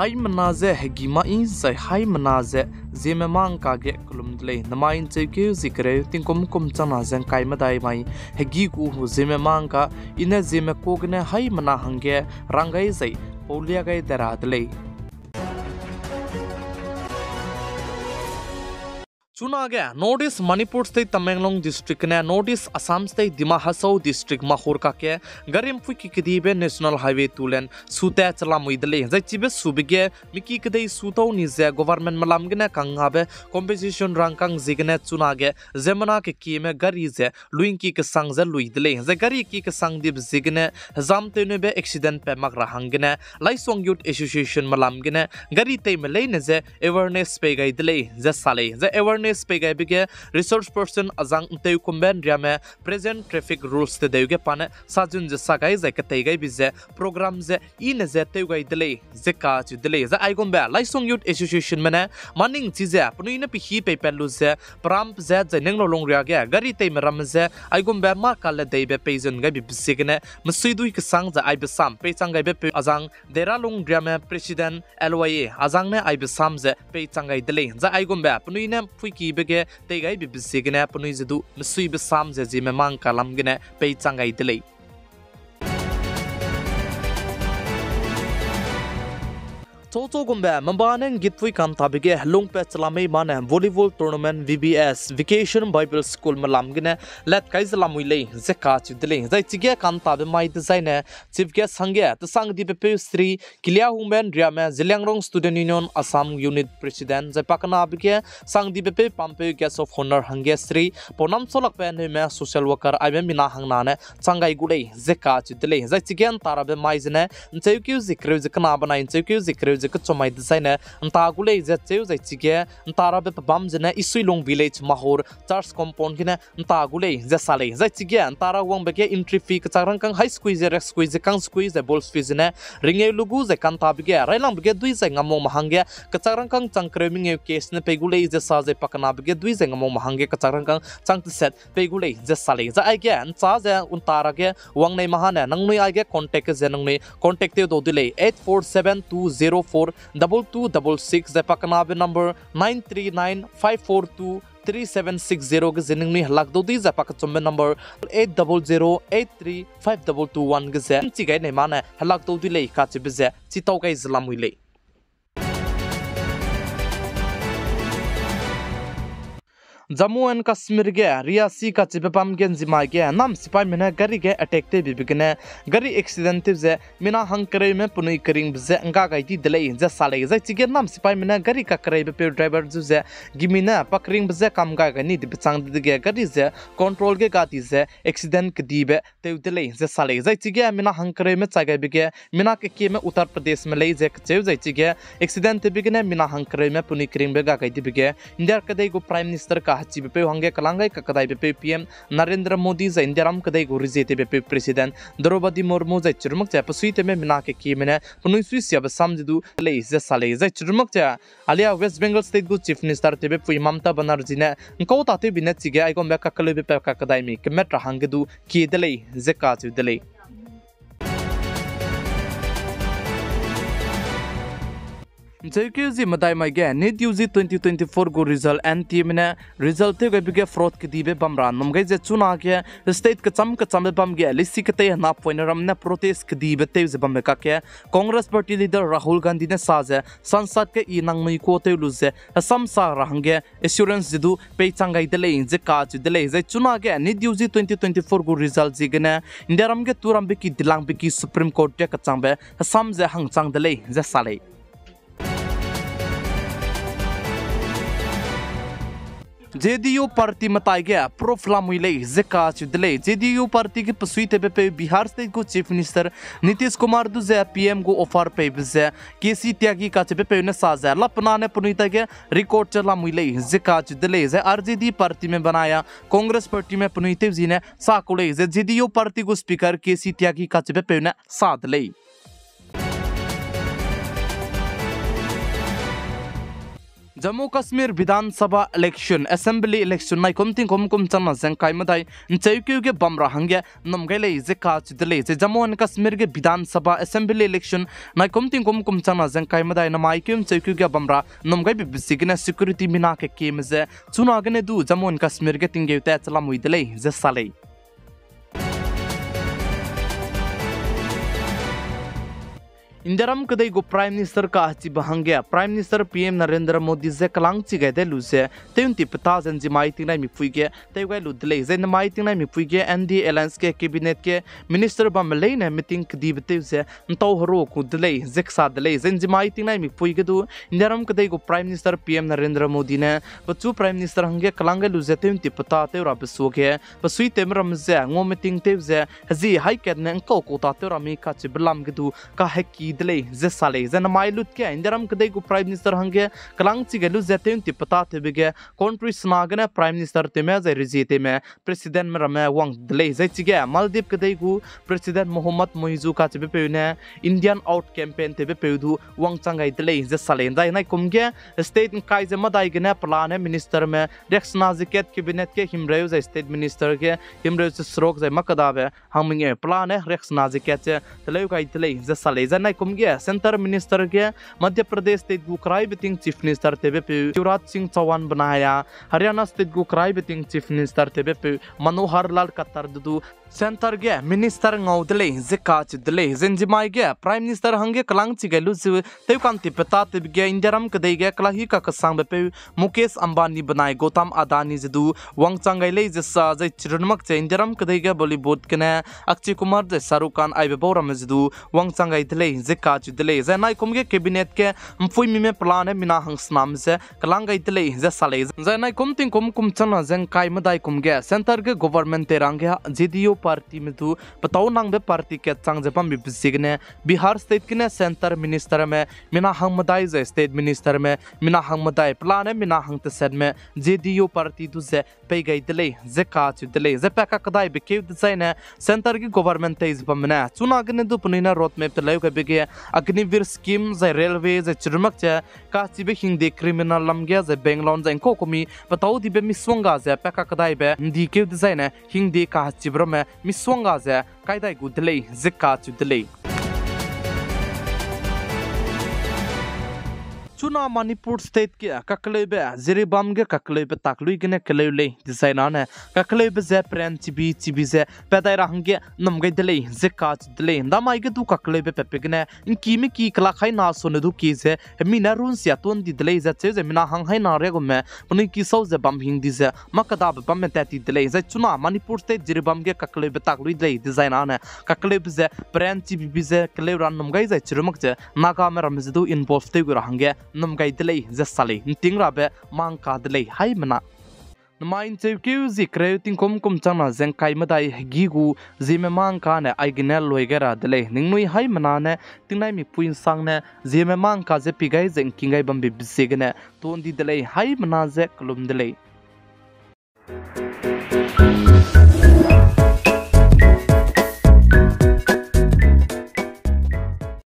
hai manaze hegima in sai hai manaze zeme mang ka ge kulum dle namain cheke zikre tingkom kum chana zeng kai madai mai hegi ku zeme mang ka ina zeme kogne hai mana hange rangai zai polia gai dara dle चुनागे north Manipur state Tamenglong district ने north Assam state Dima hasao district माहौर का के गरिम फुकी कदीबे national highway तुलेन सुते चला मुइदले जैचिबे सुबिगे Mickey कदे सुतो निजे गवर्नमेंट मलामगने कंगाबे कंपनसेशन रंगकांग जिगने चुनागे जेमना के कीमे गरी जे लुइंग की के संग जे लुइदले जे गरी की के संग दिब जिगने जामतेने बे एक्सीडेंट पे मगरा हंगने लाइसोंग यूथ एसोसिएशन मलामगने गरी ते मले ने जे अवेयरनेस पे गइदले जे साले जे अवेयरनेस पे गए बिगे रिसोर्स पर्सन अजांग ते कुंबेन रियामे प्रेजेंट ट्रैफिक रूल्स ते देउगे पाने साजुन जे सगाई जे कते गई बिजे प्रोग्राम जे इन जे ते गई दले जे का ज दले जे आइगोंबे लाइसोंग यूथ एसोसिएशन मने मानिंग चीजे पुनुइन पे ही पे पेलु जे प्राम जे जे नेंगलो लोंग रियागे गरी ते मरम जे आइगोंबे मा काले देबे पेजन गई बिसिगने मसुइदुइ के संग जे आइबे साम पे चंगाई बे अजांग देरा लोंग रियामे प्रेसिडेंट एलवाई अजांग ने आइबे साम जे पे चंगाई दले जे आइगोंबे पुनुइन की बगे तेगाई बिबिसिगने पुनुइ जदु मसुइ बसाम जे जिमे मांग कालामगने पे चंगाई दले चोचो गुम्बे मंबानें गितवी कांता बिगे लुंग पे चलामे माने volleyball tournament VBS vacation Bible school मलामगने लेट काइज लामुइले जे काच दिले जै चिगे कांता बे माइ डिजाइने चीफ गेस्ट संगे त संग दि पे श्री किलिया हुमेन रियामे Zeliangrong student union Assam unit president जै पाकना बिगे संग दि पे पाम्पे गेस्ट ऑफ ऑनर हंगे श्री पोनम सोलक पे ने में सोशल वर्कर आइबे मिना हंगनाने चंगाई गुले जे काच दिले जै चिगे तारा बे माइजने चेक्यु जिक्रे जकना बनाइन चेक्यु जिक्रे जक चोमाइ डिजाइने तागुले जे चेउ जे चिगे तारा बे बम जने इसुइलोंग विलेज माहौर चर्च कंपाउंड किने तागुले जे साले जे चिगे तारा वंग बेके एंट्री फी कचारंग कंग हाई स्क्वीज रेक स्क्वीज कंग स्क्वीज जे बॉल फी जने रिंगे लुगु जे कांता बिगे राइलांग बिगे दुइ जे ngamo mahangge कचारंग कंग चंक्रेमिंग ए केस ने पेगुले जे सा जे पकना बिगे दुइ जे ngamo mahangge कचारंग कंग चंग सेट पेगुले जे साले जे आइगे चा जे उन तारा के वंग नै महाने नंगनुइ आइगे कांटेक्ट जे नंगनुइ कांटेक्ट ते दो दिले 8472042266 जे पकना बे नंबर 9395423760 के जिनिंगनि हलाक दोदी जे पक चम्बे नंबर 8008352221 के जे चिगाइ नै माने हलाक दोदी ले काचे बिजे चिताव गाइ जलामुइले जम्मू एंड कश्मीर के रियासी का चिपम के जिमा के नाम सिपाही मिना गरी के अटैक ते बिबिगने गरी एक्सीडेंट जे मिना हंकरे में पुनुई करिंग जे अंगा गाइती दले जे साले जे चिगे नाम सिपाही मिना गरी का करे पे ड्राइवर जे गिमिना पकरिंग जे काम गा गनी दिबचांग दिगे गरी जे कंट्रोल के गाती जे एक्सीडेंट के दीबे ते दले जे साले जे चिगे मिना हंकरे में चागे बिगे मिना के में उत्तर प्रदेश में ले जे चेउ जे चिगे एक्सीडेंट बिगने मिना हंकरे में पुनुई करिंग बे गा गाइती बिगे इंडिया कदे गो प्राइम मिनिस्टर का हची बेपे हंगे कलांगाई ककदाई बेपे PM नरेंद्र मोदी जै इंदिराम कदai गो रिजेते बेपे प्रेसिडेंट द्रौपदी मुर्मू जै चुरमक चा पसुइते में मिना के कीमेने पुनुइ सुइसिया बसामजिदु ले जे साले जै चुरमक चा आलिया वेस्ट बंगाल स्टेट गो चीफ मिनिस्टर तेबे पुइ ममता बनर्जी ने को ताते बिने चिगे आइगो मे ककले बेपे ककदाई मी केमेट हंगेदु कीदले जे काचु दले JQZ मदाई माइगे नीट यूजी 2024 गो रिजल्ट NT में रिजल्ट ते गए बिगे फ्रॉड के दीबे बमरा नमगे जे चुना के स्टेट के चम बम गे लिसी के ते ना पोइनरम ने प्रोटेस्ट के दीबे ते जे बम का के कांग्रेस पार्टी लीडर राहुल गांधी ने साजे संसद के ई नंग मई को ते लुजे असम सा रहंगे एश्योरेंस जिदु पे चंगाई दले जे काज दले जे चुना के नीट यूजी 2024 गो रिजल्ट जिगने इंडियारम के तुरम बे की दिलांग बे की सुप्रीम कोर्ट के कचांबे असम जे हंगचांग दले जे साले JDU पार्टी मताई गया प्रोफ्लामुइले जिका चुदले JDU पार्टी के पसुइते पे बिहार स्टेट को चीफ मिनिस्टर नीतीश कुमार दुजे PM को ऑफर पे बिजे केसी त्यागी का पे ने साजा लपना ने पुनीता के रिकॉर्ड चला मुइले जिका चुदले जे RJD पार्टी में बनाया कांग्रेस पार्टी में पुनीते जी ने साकुले जे JDU पार्टी को स्पीकर केसी त्यागी का पे ने सादले Jammu Kashmir Vidhan Sabha election Assembly election nai komting kom chana jeng kai madai nchaikyu ge bamra hangya namgai je ka chidle je Jammu and Kashmir ge Vidhan Sabha Assembly election nai komting kom chana jeng kai madai namai kyum chaikyu ge bamra namgai bi bisigna security mina ke kemze chuna gane du Jammu and Kashmir ge tingge ta chala muidle je salai Indiaram kadai go Prime Minister ka hachi bahangya Prime Minister PM Narendra Modi ze kalang chi gaide lu se teunti pata zen ji mai tinai mi puige te gai lu dle zen mai tinai mi puige ND Alliance ke cabinet ke minister ba malai na meeting kdi bete se nto horo ku dle zeksa dle zen ji mai tinai mi puige du Indiaram kadai go Prime Minister PM Narendra Modi ne bachu Prime Minister hangge kalang lu ze teunti pata te ra besu ke basui temram ze ngo meeting te ze haji hai ket ne ko ko ta te ra mi ka chi blam ge du ka heki Delay Zesale Zanamai Lutke Indiaram Kadai go Prime Minister Hange Kalang Chigelu Zetin Tipata Tibige Country Snagana Prime Minister Time Rizite me President Merame Wang Delay Zechige Maldiv Kadai go President Mohammad Moizu Katibepune Indian Out Campaign Tibepedu Wang Changai Delay Zesale Dai Kumge State Kaiser Madaigana Plane Minister me Rex Naziket Cabinet ke Himraichak State Minister ke Himraichak Srok Zay Makadabe Haminge Plane Rex Naziket Teleukai Delay Zesale Zanai Kumge Center Minister ke Madhya Pradesh State gu Krai Beting Chief Minister tebe pe Shivraj Singh Chauhan banaya Haryana State gu Krai Beting Chief Minister tebe pe Manohar Lal Khattar du Center ge Minister ngaudle zeka chidle zenjimai ge Prime Minister hange kalang chigelu zu teukanti peta tebge Indiaram kadai ge klahi ka kasang bepe Mukesh Ambani banai Gautam Adani zidu wangchangai le jesa jai chirunmak che Indiaram kadai ge Bollywood kene Akshay Kumar je Shahrukh Khan aibe boram zidu wangchangai dle zeka chidle zanai kumge cabinet ke mfui mime plan mina hangsnam se kalangai dle je sale zanai kumting kum chana jeng kai madai kumge center ge government terangya JDU party में तो बताओ नांग बे party के चांग जपम बिसिगने Bihar state के centre minister में मिना हंगमदाई जे state minister में मिना हंगमदाई plan है मिना हंग तसेद में जेडीयू पार्टी दुजे पे गई दले जे काच दले जे पैका कदाई बिके डिजाइन सेंटर की गवर्नमेंट तेज बमने चुनागने दु पुनिना रोड मैप तले के बिगे अग्निवीर स्कीम जे रेलवे जे चिरमक जे काची बे हिंदी क्रिमिनल लमगे जे बेंगलोन जे कोकोमी बताओ दिबे मिसवंगा जे पैका कदाई बे डीके डिजाइन हिंदी का चिब्र में Miswanga ze kaidai gu delay zeka chu delay Chuna Manipur state ke kaklebe ziribam ge kaklebe taklui gene kelele designa ne kaklebe ze pren chibi ze pedai rahangge namgai delay zeka chu delay ndamai ge du kaklebe pepegne in kimi ki kala khai na sone du ki ze mina run sia ton di delay ze che ze mina hang hai na re go me puni ki sau ze bam hing di ze makada bam me tati delay ze Chuna Manipur state ziribam ge kaklebe taklui delay designa ne kaklebe ze pren chibi ze kelebran namgai ze chirumak je naga me ramzedu involved te gu rahangge namgai delay zasale tingra be mangka delay hai mana namain chewkiu zikre ting kom chana zeng kai madai gigu Zeme mangka ne aignel loigera delay ningnui hai mana ne tingnai mi puin sang ne Zeme mangka je pigai zeng kingai bam bi bisegne tondi delay hai mana ze klum delay